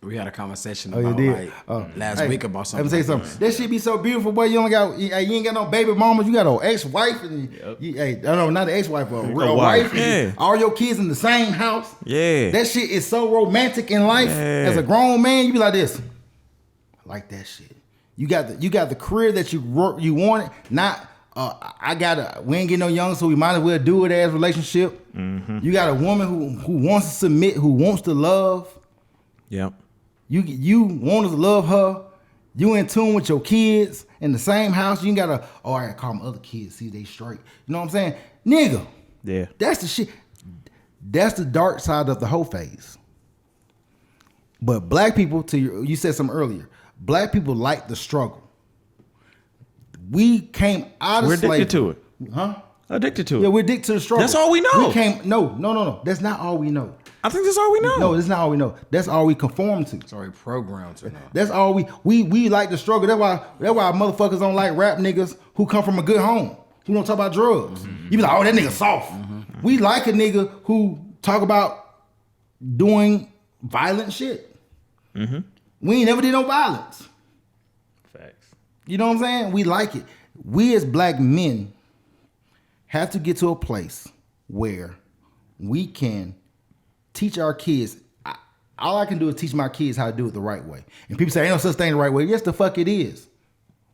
Speaker 4: We had a conversation
Speaker 2: Oh, you
Speaker 4: about
Speaker 2: did?
Speaker 4: like last
Speaker 2: Hey,
Speaker 4: week about
Speaker 2: Let
Speaker 4: something.
Speaker 2: me say
Speaker 4: like
Speaker 2: something.
Speaker 4: that.
Speaker 2: That shit be so beautiful, boy. You ain't got no baby mama. You got an ex-wife, and
Speaker 3: Yep.
Speaker 2: no, not an ex-wife, but a real
Speaker 1: wife,
Speaker 2: wife. and
Speaker 1: yeah.
Speaker 2: All your kids in the same house.
Speaker 1: Yeah.
Speaker 2: That shit is so romantic in life.
Speaker 1: Yeah.
Speaker 2: As a grown man, you be like this. I like that shit. You got the career that you wanted. Not we ain't getting no young, so we might as well do it as relationship.
Speaker 1: Mm-hmm.
Speaker 2: You got a woman who wants to submit, who wants to love.
Speaker 1: Yep.
Speaker 2: You want to love her. You in tune with your kids in the same house. You ain't gotta, I gotta call my other kids, see they straight. You know what I'm saying? Nigga.
Speaker 1: Yeah.
Speaker 2: That's the shit. That's the dark side of the whole phase. But black people, you said something earlier. Black people like the struggle. We came out of
Speaker 1: We're
Speaker 2: slavery.
Speaker 1: addicted to it.
Speaker 2: Huh?
Speaker 1: Addicted to it.
Speaker 2: Yeah, we're addicted to the struggle.
Speaker 1: That's all we know.
Speaker 2: No. That's not all we know.
Speaker 1: I think that's all we know.
Speaker 2: No, that's not all we know. That's all we conform to.
Speaker 4: It's already programmed to know.
Speaker 2: That's all we like the struggle. That's why motherfuckers don't like rap niggas who come from a good home. Who don't talk about drugs. You be like, oh, that nigga soft. We like a nigga who talk about doing violent shit. We ain't never did no violence.
Speaker 3: Facts.
Speaker 2: You know what I'm saying? We like it. We as black men have to get to a place where we can teach our kids. All I can do is teach my kids how to do it the right way. And people say, ain't no such thing the right way. Yes, the fuck it is.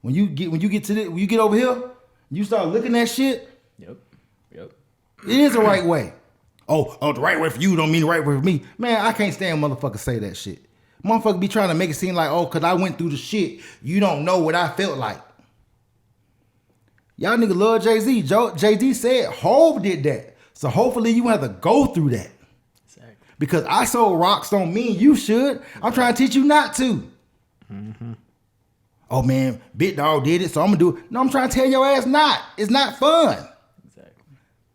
Speaker 2: When you get over here, you start looking at shit,
Speaker 3: Yep.
Speaker 2: it is the right way. Oh, the right way for you don't mean the right way for me. Man, I can't stand motherfuckers say that shit. Motherfucker be trying to make it seem like, cause I went through the shit, you don't know what I felt like. Y'all nigga love Jay-Z. Jay-Z said Hov did that. So hopefully you have to go through that.
Speaker 3: Exactly.
Speaker 2: Because I sold rocks don't mean you should. I'm trying to teach you not to. Oh man, Big Dog did it, so I'm gonna do it. No, I'm trying to tell your ass not. It's not fun.
Speaker 3: Exactly.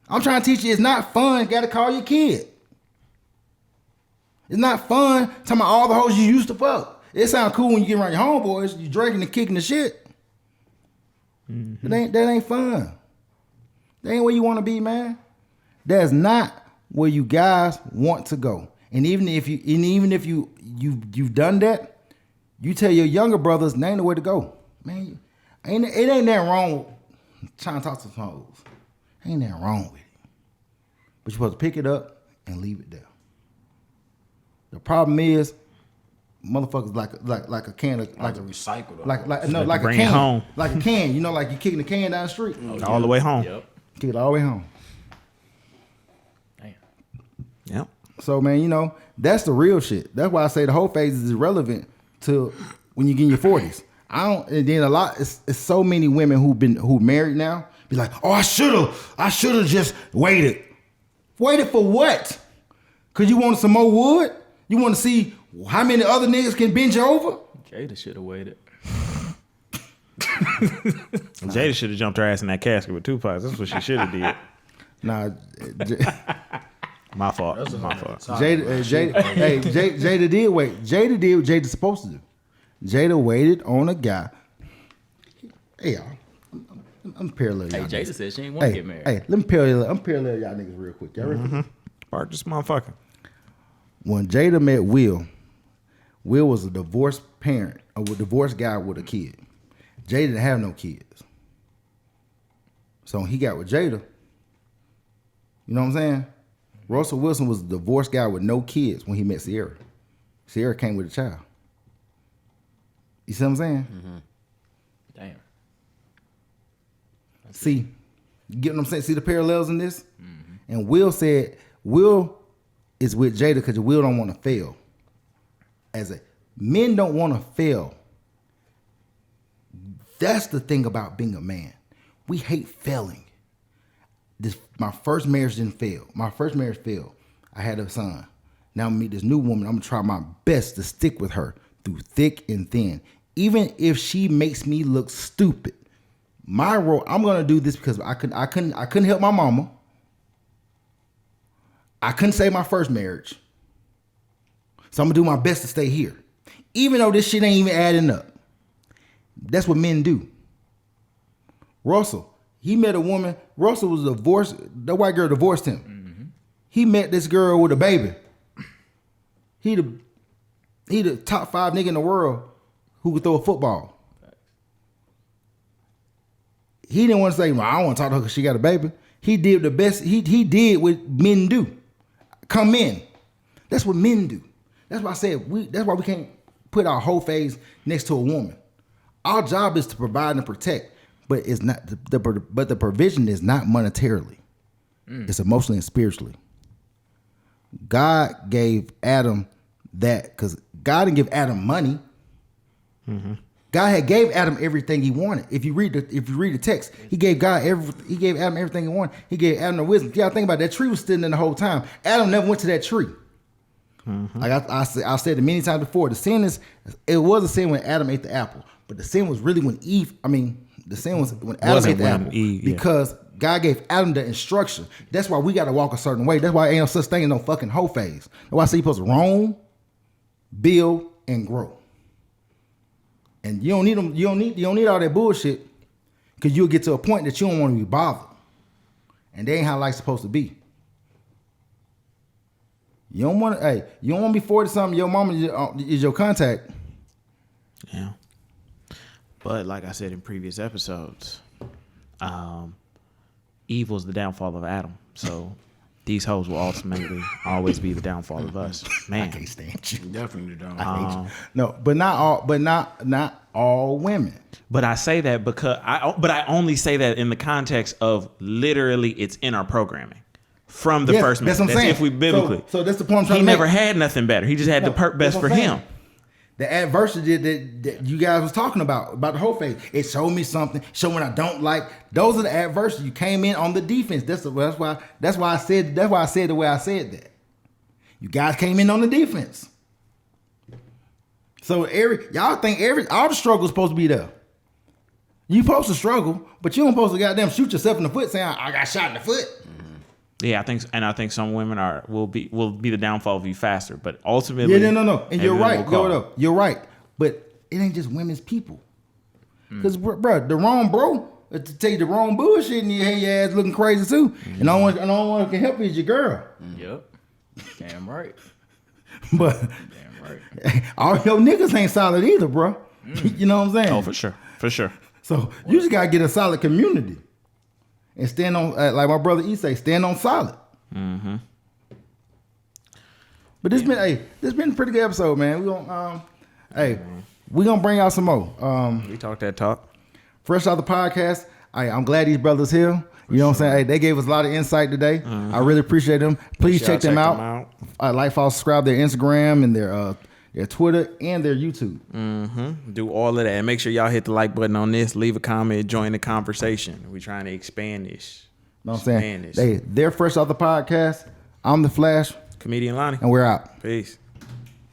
Speaker 2: I'm trying to teach you it's not fun. Gotta call your kid. It's not fun talking about all the hoes you used to fuck. It sound cool when you get around your homeboys, you drinking and kicking the shit. That ain't fun. That ain't where you want to be, man. That's not where you guys want to go. And even if you've done that, you tell your younger brothers, that ain't the way to go. Man, it ain't nothing wrong with trying to talk to some hoes. Ain't nothing wrong with it. But you're supposed to pick it up and leave it there. The problem is, motherfuckers like a can of
Speaker 4: Like to recycle them.
Speaker 2: like a
Speaker 1: bring it
Speaker 2: can,
Speaker 1: home.
Speaker 2: like a can. You know, like you kicking the can down the street,
Speaker 1: All the way home.
Speaker 3: Yep.
Speaker 2: kick it all the way home.
Speaker 3: Damn.
Speaker 1: Yep.
Speaker 2: So man, you know that's the real shit. That's why I say the whole phase is irrelevant to when you get in your 40s. And then it's so many women who married now be like, oh, I should've just waited. Waited for what? Cause you wanted some more wood? You want to see how many other niggas can bend you over?
Speaker 3: Jada should have waited.
Speaker 1: Jada should have jumped her ass in that casket with Tupac. That's what she should have did.
Speaker 2: Nah,
Speaker 1: My fault. My fault.
Speaker 2: Jada did wait. Jada did what Jada's supposed to do. Jada waited on a guy. Hey y'all, I'm parallel.
Speaker 3: Hey,
Speaker 2: y'all
Speaker 3: Jada
Speaker 2: niggas.
Speaker 3: said she ain't want to get married.
Speaker 2: Hey, let me parallel. I'm parallel y'all niggas real quick. Y'all ready?
Speaker 1: Spark this motherfucker.
Speaker 2: When Jada met Will was a divorced parent, a divorced guy with a kid. Jada didn't have no kids. So when he got with Jada, you know what I'm saying? Russell Wilson was a divorced guy with no kids when he met Sierra. Sierra came with a child. You see what I'm saying?
Speaker 3: Damn.
Speaker 2: See, you get what I'm saying? See the parallels in this? And Will said, Will is with Jada because Will don't want to fail. Men don't want to fail. That's the thing about being a man. We hate failing. My first marriage didn't fail. My first marriage failed. I had a son. Now I'm gonna meet this new woman. I'm gonna try my best to stick with her through thick and thin. Even if she makes me look stupid. My role, I'm gonna do this because I couldn't help my mama. I couldn't save my first marriage. So I'm gonna do my best to stay here. Even though this shit ain't even adding up. That's what men do. Russell, he met a woman. Russell was divorced. The white girl divorced him. He met this girl with a baby. He the top 5 nigga in the world who could throw a football. He didn't want to say, well, I don't want to talk to her because she got a baby. He did the best. He did what men do. Come in. That's what men do. That's why I said that's why we can't put our whole phase next to a woman. Our job is to provide and protect, but it's not but the provision is not monetarily. It's emotionally and spiritually. God gave Adam that because God didn't give Adam money. God had gave Adam everything he wanted. If you read the text, he gave Adam everything he wanted. He gave Adam the wisdom. You gotta think about it. That tree was sitting in the whole time. Adam never went to that tree. Like I said it many times before. It was a sin when Adam ate the apple, but the sin was really when the sin was when Adam ate the apple because God gave Adam the instruction. That's why we got to walk a certain way. That's why ain't no such thing as no fucking whole phase. That's why I say you're supposed to roam, build, and grow. And you don't need them. You don't need all that bullshit because you'll get to a point that you don't want to be bothered, and that ain't how life's supposed to be. You don't want to. You don't want to be 40 something. Your mama is your contact.
Speaker 1: Yeah. But like I said in previous episodes, evil's the downfall of Adam. So these hoes will ultimately always be the downfall of us. Man,
Speaker 2: I can't stand you.
Speaker 4: Definitely don't.
Speaker 2: I hate you. No, but not all women.
Speaker 1: But I say that because I only say that in the context of literally it's in our programming from the first man.
Speaker 2: That's what I'm saying.
Speaker 1: If we biblically,
Speaker 2: so that's the point I'm trying
Speaker 1: he
Speaker 2: to make.
Speaker 1: never had nothing better. He just had the best for him.
Speaker 2: The adversity that you guys was talking about the whole phase, it showed me something. Showed what I don't like. Those are the adversity. You came in on the defense. That's why I said the way I said that. You guys came in on the defense. So y'all think all the struggle is supposed to be there. You supposed to struggle, but you don't supposed to goddamn shoot yourself in the foot saying I got shot in the foot.
Speaker 1: Yeah, I think some women will be the downfall of you faster, but ultimately,
Speaker 2: no. And you're right, you're right. But it ain't just women's people, because bro, the wrong bro to take the wrong bullshit and you have your ass looking crazy too. And the only one who can help you is your girl.
Speaker 3: Yep. Damn right.
Speaker 2: But
Speaker 3: Damn right.
Speaker 2: all your niggas ain't solid either, bro. You know what I'm saying?
Speaker 1: Oh, for sure.
Speaker 2: So you just gotta get a solid community. And stand on, like my brother E say, stand on solid. Mm-hmm. But this been a pretty good episode, man. We gonna, we gonna bring out some more.
Speaker 1: We talk that talk.
Speaker 2: Fresh out the podcast. I'm glad these brothers here. You know what I'm saying? Hey, they gave us a lot of insight today. Mm-hmm. I really appreciate them. Please check them out. Like, follow, subscribe their Instagram and their Twitter and their YouTube.
Speaker 1: Mm-hmm. Do all of that. And make sure y'all hit the like button on this. Leave a comment. Join the conversation. We're trying to expand this.
Speaker 2: Know what I'm saying? They're fresh off the podcast. I'm the Flash.
Speaker 1: Comedian Lonnie.
Speaker 2: And we're out.
Speaker 1: Peace.